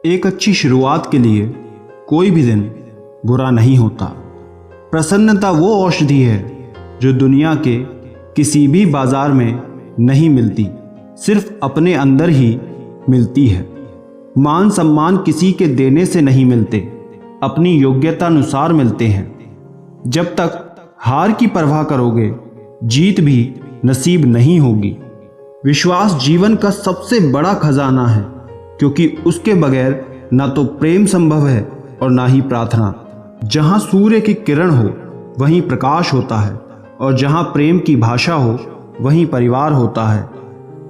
एक अच्छी शुरुआत के लिए कोई भी दिन बुरा नहीं होता। प्रसन्नता वो औषधि है जो दुनिया के किसी भी बाजार में नहीं मिलती, सिर्फ अपने अंदर ही मिलती है। मान सम्मान किसी के देने से नहीं मिलते, अपनी योग्यता अनुसार मिलते हैं। जब तक हार की परवाह करोगे, जीत भी नसीब नहीं होगी। विश्वास जीवन का सबसे बड़ा खजाना है, क्योंकि उसके बगैर ना तो प्रेम संभव है और ना ही प्रार्थना। जहाँ सूर्य की किरण हो वहीं प्रकाश होता है, और जहाँ प्रेम की भाषा हो वहीं परिवार होता है।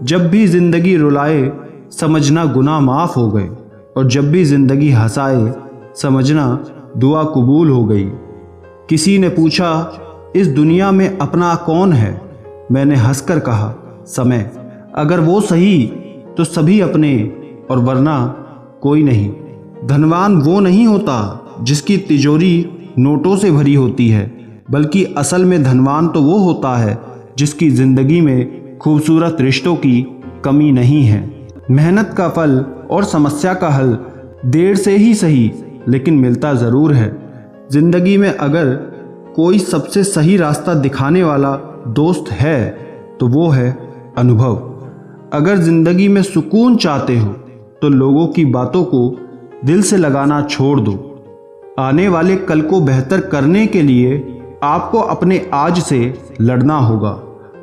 जब भी जिंदगी रुलाए समझना गुनाह माफ हो गए, और जब भी जिंदगी हंसाए समझना दुआ कबूल हो गई। किसी ने पूछा इस दुनिया में अपना कौन है? मैंने हंसकर कहा समय। अगर वो सही तो सभी अपने, और वरना कोई नहीं। धनवान वो नहीं होता जिसकी तिजोरी नोटों से भरी होती है, बल्कि असल में धनवान तो वो होता है जिसकी जिंदगी में खूबसूरत रिश्तों की कमी नहीं है। मेहनत का फल और समस्या का हल देर से ही सही, लेकिन मिलता ज़रूर है। जिंदगी में अगर कोई सबसे सही रास्ता दिखाने वाला दोस्त है तो वो है अनुभव। अगर जिंदगी में सुकून चाहते हो तो लोगों की बातों को दिल से लगाना छोड़ दो। आने वाले कल को बेहतर करने के लिए आपको अपने आज से लड़ना होगा।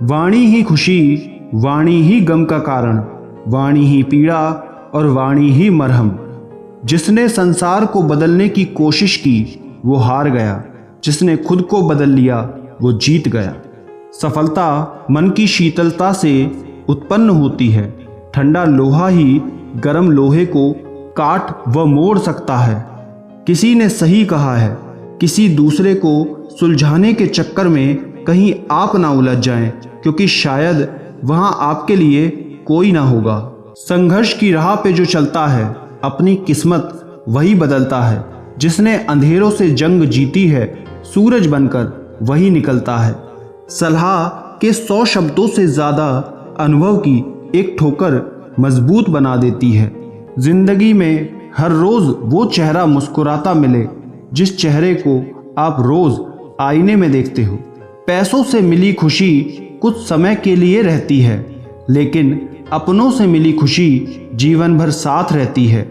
वाणी ही खुशी, वाणी ही गम का कारण, वाणी ही पीड़ा और वाणी ही मरहम। जिसने संसार को बदलने की कोशिश की वो हार गया, जिसने खुद को बदल लिया वो जीत गया। सफलता मन की शीतलता से उत्पन्न होती है। ठंडा लोहा ही गर्म लोहे को काट व मोड़ सकता है। किसी ने सही कहा है, किसी दूसरे को सुलझाने के चक्कर में कहीं आप ना उलझ जाएं, क्योंकि शायद वहां आपके लिए कोई ना होगा। संघर्ष की राह पे जो चलता है अपनी किस्मत वही बदलता है। जिसने अंधेरों से जंग जीती है सूरज बनकर वही निकलता है। सलाह के 100 शब्दों से ज्यादा अनुभव की एक ठोकर मजबूत बना देती है। जिंदगी में हर रोज वो चेहरा मुस्कुराता मिले जिस चेहरे को आप रोज आईने में देखते हो। पैसों से मिली खुशी कुछ समय के लिए रहती है, लेकिन अपनों से मिली खुशी जीवन भर साथ रहती है।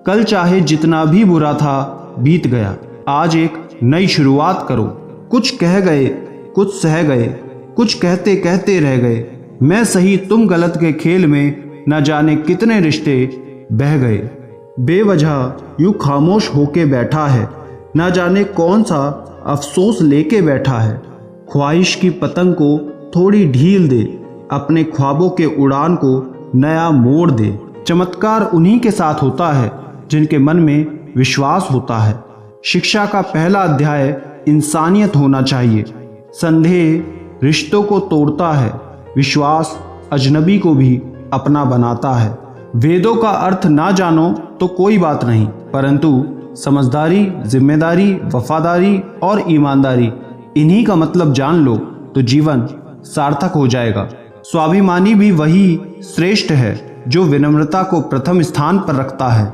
कल चाहे जितना भी बुरा था बीत गया, आज एक नई शुरुआत करो। कुछ कह गए, कुछ सह गए, कुछ कहते कहते रह गए। मैं सही तुम गलत के खेल में न जाने कितने रिश्ते बह गए। बेवजह यूं खामोश होके बैठा है, न जाने कौन सा अफसोस लेके बैठा है। ख्वाहिश की पतंग को थोड़ी ढील दे, अपने ख्वाबों के उड़ान को नया मोड़ दे। चमत्कार उन्हीं के साथ होता है जिनके मन में विश्वास होता है। शिक्षा का पहला अध्याय इंसानियत होना चाहिए। संदेह रिश्तों को तोड़ता है, विश्वास अजनबी को भी अपना बनाता है। वेदों का अर्थ ना जानो तो कोई बात नहीं, परंतु समझदारी, जिम्मेदारी, वफादारी और ईमानदारी, इन्हीं का मतलब जान लो तो जीवन सार्थक हो जाएगा। स्वाभिमानी भी वही श्रेष्ठ है जो विनम्रता को प्रथम स्थान पर रखता है।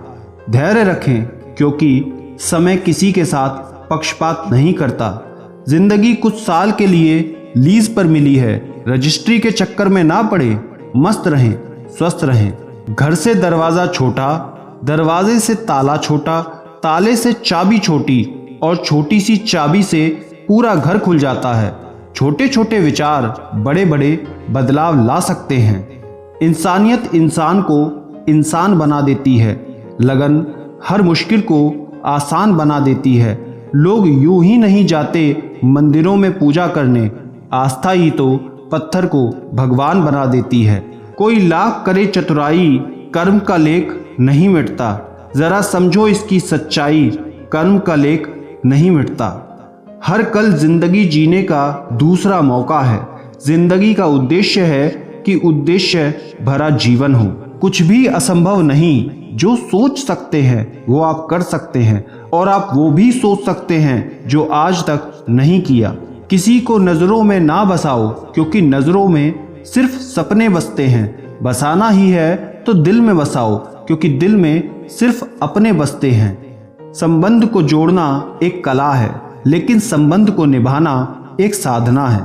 धैर्य रखें, क्योंकि समय किसी के साथ पक्षपात नहीं करता। जिंदगी कुछ साल के लिए लीज पर मिली है, रजिस्ट्री के चक्कर में ना पड़े। मस्त रहें, स्वस्थ रहें। घर से दरवाजा छोटा, दरवाजे से ताला छोटा, ताले से चाबी छोटी, और छोटी सी चाबी से पूरा घर खुल जाता है। छोटे छोटे विचार बड़े बड़े बदलाव ला सकते हैं। इंसानियत इंसान को इंसान बना देती है। लगन हर मुश्किल को आसान बना देती है। लोग यूं ही नहीं जाते मंदिरों में पूजा करने, आस्था ही तो पत्थर को भगवान बना देती है। कोई लाख करे चतुराई, कर्म का लेख नहीं मिटता। जरा समझो इसकी सच्चाई, कर्म का लेख नहीं मिटता। हर कल जिंदगी जीने का दूसरा मौका है। जिंदगी का उद्देश्य है कि उद्देश्य भरा जीवन हो। कुछ भी असंभव नहीं। जो सोच सकते हैं वो आप कर सकते हैं, और आप वो भी सोच सकते हैं जो आज तक नहीं किया। किसी को नजरों में ना बसाओ, क्योंकि नजरों में सिर्फ सपने बसते हैं। बसाना ही है तो दिल में बसाओ, क्योंकि दिल में सिर्फ अपने बसते हैं। संबंध को जोड़ना एक कला है, लेकिन संबंध को निभाना एक साधना है।